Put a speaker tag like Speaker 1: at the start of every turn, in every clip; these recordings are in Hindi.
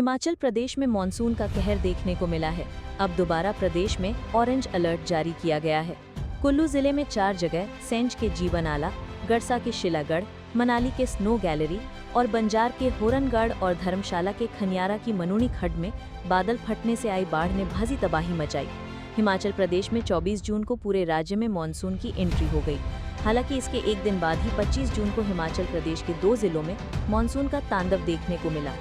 Speaker 1: हिमाचल प्रदेश में मॉनसून का कहर देखने को मिला है। अब दोबारा प्रदेश में ऑरेंज अलर्ट जारी किया गया है। कुल्लू जिले में 4 जगह सेंज के जीवन आला, गड़सा के शिलागढ़, मनाली के स्नो गैलरी और बंजार के होरनगढ़ और धर्मशाला के खनियारा की मनूनी खड्ड में बादल फटने से आई बाढ़ ने भारी तबाही मचाई। हिमाचल प्रदेश में 24 जून को पूरे राज्य में मॉनसून की एंट्री हो गई। हालांकि इसके एक दिन बाद ही 25 जून को हिमाचल प्रदेश के 2 जिलों में मॉनसून का तांडव देखने को मिला।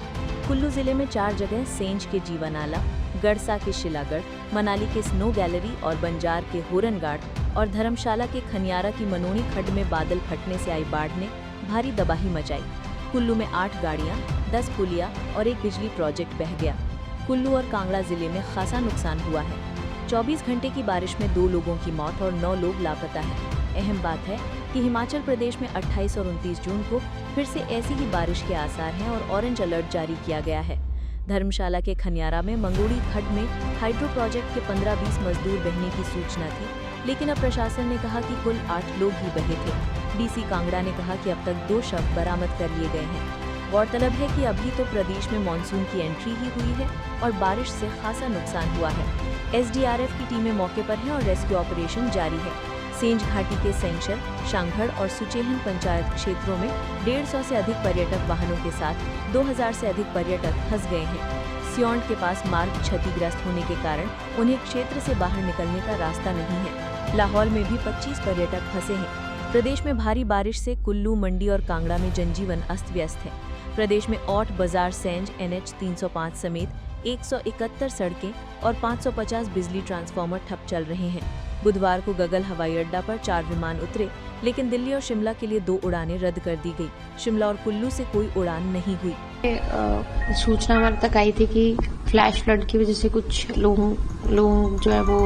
Speaker 1: कुल्लू जिले में 4 जगह सेंज के जीवन आला, गड़सा के शिलागढ़, मनाली के स्नो गैलरी और बंजार के होरनगढ़ और धर्मशाला के खनियारा की मनोनी खड्ड में बादल फटने से आई बाढ़ ने भारी तबाही मचाई। कुल्लू में 8 गाड़ियां, 10 पुलिया और एक बिजली प्रोजेक्ट बह गया। कुल्लू और कांगड़ा जिले में खासा नुकसान हुआ है। 24 घंटे की बारिश में 2 लोगों की मौत और 9 लोग लापता हैं। अहम बात है कि हिमाचल प्रदेश में 28 और 29 जून को फिर से ऐसी ही बारिश के आसार हैं और ऑरेंज अलर्ट जारी किया गया है। धर्मशाला के खनियारा में मंगोड़ी खड्ड में हाइड्रो प्रोजेक्ट के 15-20 मजदूर बहने की सूचना थी, लेकिन अब प्रशासन ने कहा कि कुल 8 लोग ही बहे थे। डीसी कांगड़ा ने कहा कि अब तक 2 शव बरामद कर लिए गए हैं। गौरतलब है कि अभी तो प्रदेश में मानसून की एंट्री ही हुई है और बारिश से खासा नुकसान हुआ है। एसडीआरएफ की टीमें मौके पर हैं और रेस्क्यू ऑपरेशन जारी है। सेंज घाटी के सेंचर, शांघड़ और सुचेहन पंचायत क्षेत्रों में 150 से अधिक पर्यटक वाहनों के साथ 2000 से अधिक पर्यटक फंस गए हैं। सियोंड के पास मार्ग क्षतिग्रस्त होने के कारण उन्हें क्षेत्र से बाहर निकलने का रास्ता नहीं है। लाहौल में भी 25 पर्यटक फंसे हैं। प्रदेश में भारी बारिश से कुल्लू, मंडी और कांगड़ा में जनजीवन अस्त व्यस्त है। प्रदेश में औट, बाजार, सेंज, NH 305 समेत 171 सड़कें और 550 बिजली ट्रांसफार्मर ठप चल रहे हैं। बुधवार को गगल हवाई अड्डा पर 4 विमान उतरे, लेकिन दिल्ली और शिमला के लिए 2 उड़ानें रद्द कर दी गई। शिमला और कुल्लू से कोई उड़ान नहीं हुई।
Speaker 2: सूचना हमारे तक आई थी कि फ्लैश फ्लड की वजह से कुछ लोग जो है वो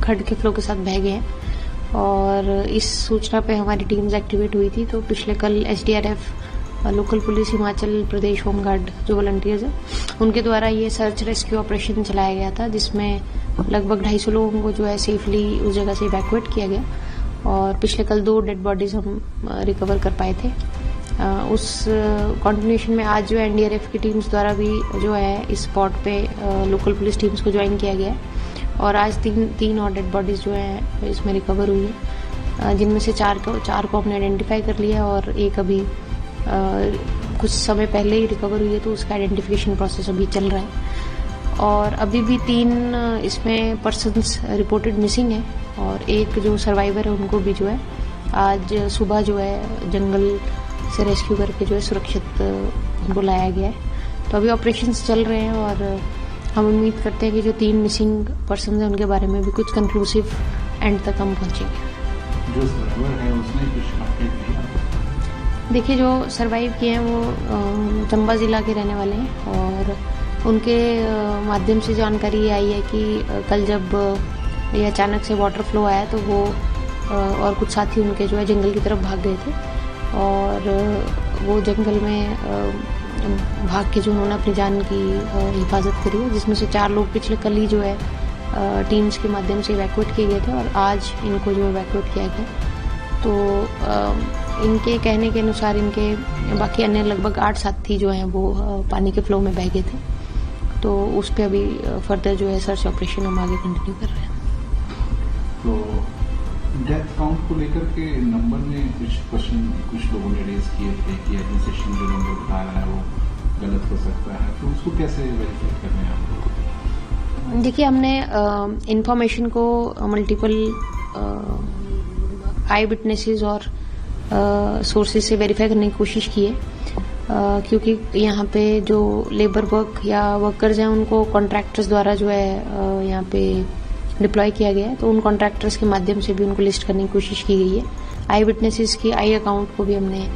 Speaker 2: खड्ड के फ्लो के साथ बह गए हैं और इस सूचना पे हमारी टीम्स एक्टिवेट हुई थी। तो पिछले कल SDRF, local police, Himachal Pradesh home guard जो वॉलंटियर्स हैं, उनके द्वारा ये सर्च रेस्क्यू ऑपरेशन चलाया गया था, जिसमें लगभग 250 लोगों को जो है सेफली उस जगह से इवैक्यूएट किया गया और पिछले कल 2 डेड बॉडीज हम रिकवर कर पाए थे। उस कॉन्टिन्यूएशन में आज जो है एनडीआरएफ की टीम्स द्वारा भी जो है इस स्पॉट पे लोकल पुलिस टीम्स को ज्वाइन किया गया है और आज तीन और डेड बॉडीज जो है इसमें रिकवर हुई है, जिनमें से 4 को हमने आइडेंटिफाई कर लिया और एक अभी कुछ समय पहले ही रिकवर हुई है, तो उसका आइडेंटिफिकेशन प्रोसेस अभी चल रहा है। और अभी भी 3 इसमें पर्सन्स रिपोर्टेड मिसिंग है और एक जो सर्वाइवर है उनको भी जो है आज सुबह जो है जंगल से रेस्क्यू करके जो है सुरक्षित उनको लाया गया है। तो अभी ऑपरेशंस चल रहे हैं और हम उम्मीद करते हैं कि जो 3 मिसिंग पर्सन हैं उनके बारे में भी कुछ कंक्लूसिव एंड तक हम पहुंचेंगे।
Speaker 3: जो सर्वाइवर है उसने कुछ अपडेट दिया?
Speaker 2: देखिए, जो सर्वाइव किए हैं वो चंबा जिला के रहने वाले हैं और उनके माध्यम से जानकारी ये आई है कि कल जब ये अचानक से वाटर फ्लो आया तो वो और कुछ साथी उनके जो है जंगल की तरफ भाग गए थे और वो जंगल में भाग के जो उन्होंने अपनी जान की हिफाजत करी है, जिसमें से 4 लोग पिछले कल ही जो है टीम्स के माध्यम से इवैक्यूएट किए गए थे और आज इनको जो इवैक्यूएट किया गया। तो इनके कहने के अनुसार इनके बाकी अन्य लगभग 8 साथी जो हैं वो पानी के फ्लो में बह गए थे। तो उस पर अभी फर्दर जो है सर्च ऑपरेशन हम आगे कंटिन्यू कर रहे हैं।
Speaker 3: तो डेथ काउंट को लेकर के नंबर में कुछ क्वेश्चन कुछ लोगों ने रेज किए थे कि एडमिनिस्ट्रेशन जो नंबर बता रहा है वो गलत हो सकता है, तो उसको कैसे वेरीफाई कर रहे हैं आप लोग?
Speaker 2: देखिए, हमने इंफॉर्मेशन को मल्टीपल आई विटनेसेस और सोर्सेज से वेरीफाई करने की कोशिश की है, क्योंकि यहाँ पे जो लेबर वर्क या वर्कर्स हैं उनको कॉन्ट्रैक्टर्स द्वारा जो है यहाँ पे डिप्लॉय किया गया है, तो उन कॉन्ट्रैक्टर्स के माध्यम से भी उनको लिस्ट करने की कोशिश की गई है। आई विटनेसेस की आई अकाउंट को भी हमने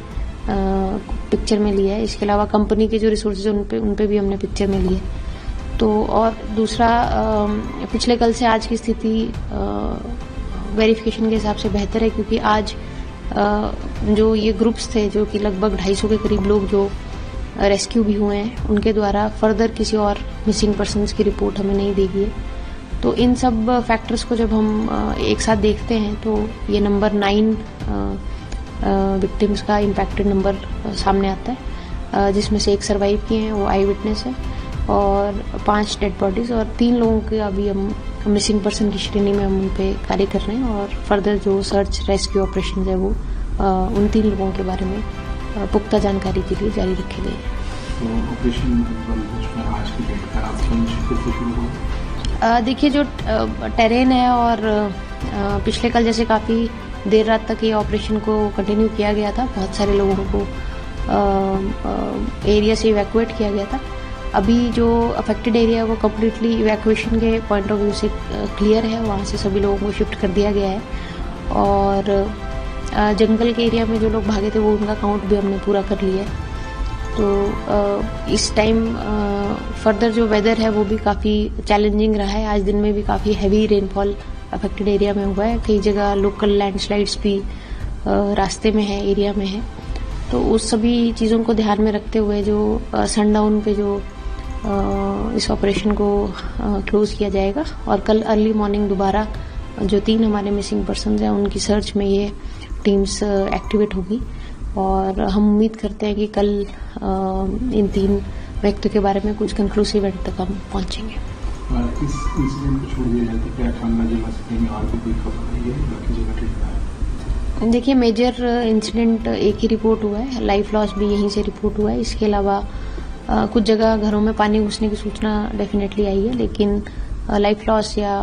Speaker 2: पिक्चर में लिया है। इसके अलावा कंपनी के जो रिसोर्सेज उन पे भी हमने पिक्चर में लिए। तो और दूसरा, पिछले कल से आज की स्थिति वेरिफिकेशन के हिसाब से बेहतर है, क्योंकि आज जो ये ग्रुप्स थे जो कि लगभग 250 के करीब लोग जो रेस्क्यू भी हुए हैं, उनके द्वारा फर्दर किसी और मिसिंग पर्सन्स की रिपोर्ट हमें नहीं दी गई है। तो इन सब फैक्टर्स को जब हम एक साथ देखते हैं तो ये नंबर 9 विक्टिम्स का इम्पैक्टेड नंबर सामने आता है। जिसमें से एक सर्वाइव किए हैं, वो आई विटनेस है, और 5 डेड बॉडीज और 3 लोगों के अभी हम मिसिंग पर्सन की श्रेणी में हम उन पे कार्य कर रहे हैं, और फर्दर जो सर्च रेस्क्यू ऑपरेशन है वो उन 3 लोगों के बारे में पुख्ता जानकारी के लिए जारी रखे गए हैं।
Speaker 3: तो ऑपरेशन आज की डेट का शुरू हुआ।
Speaker 2: देखिए, जो टेरेन है और पिछले कल जैसे काफ़ी देर रात तक ये ऑपरेशन को कंटिन्यू किया गया था, बहुत सारे लोगों को एरिया से इवैक्यूएट किया गया था। अभी जो अफेक्टेड एरिया है वो कम्प्लीटली इवैक्यूएशन के पॉइंट ऑफ व्यू से क्लियर है, वहाँ से सभी लोगों को शिफ्ट कर दिया गया है, और जंगल के एरिया में जो लोग भागे थे वो उनका काउंट भी हमने पूरा कर लिया है। तो इस टाइम फर्दर जो वेदर है वो भी काफ़ी चैलेंजिंग रहा है। आज दिन में भी काफ़ी हैवी रेनफॉल अफेक्टेड एरिया में हुआ है, कई जगह लोकल लैंडस्लाइड्स भी रास्ते में है, एरिया में है। तो उस सभी चीज़ों को ध्यान में रखते हुए जो सनडाउन पे जो इस ऑपरेशन को क्लोज किया जाएगा, और कल अर्ली मॉर्निंग दोबारा जो 3 हमारे मिसिंग पर्सन्स हैं उनकी सर्च में ये टीम्स एक्टिवेट होगी, और हम उम्मीद करते हैं कि कल इन 3 व्यक्तियों के बारे में कुछ कंक्लूसिव एंड तक हम पहुंचेंगे।
Speaker 3: इस इंसिडेंट को छोड़ दिया जाए तो क्या कांगड़ा जिला से कहीं और भी कोई खबर आई है, बाकी जगह ठीक है?
Speaker 2: देखिए, मेजर इंसिडेंट एक ही रिपोर्ट हुआ है, लाइफ लॉस भी यहीं से रिपोर्ट हुआ है। इसके अलावा कुछ जगह घरों में पानी घुसने की सूचना डेफिनेटली आई है, लेकिन लाइफ लॉस या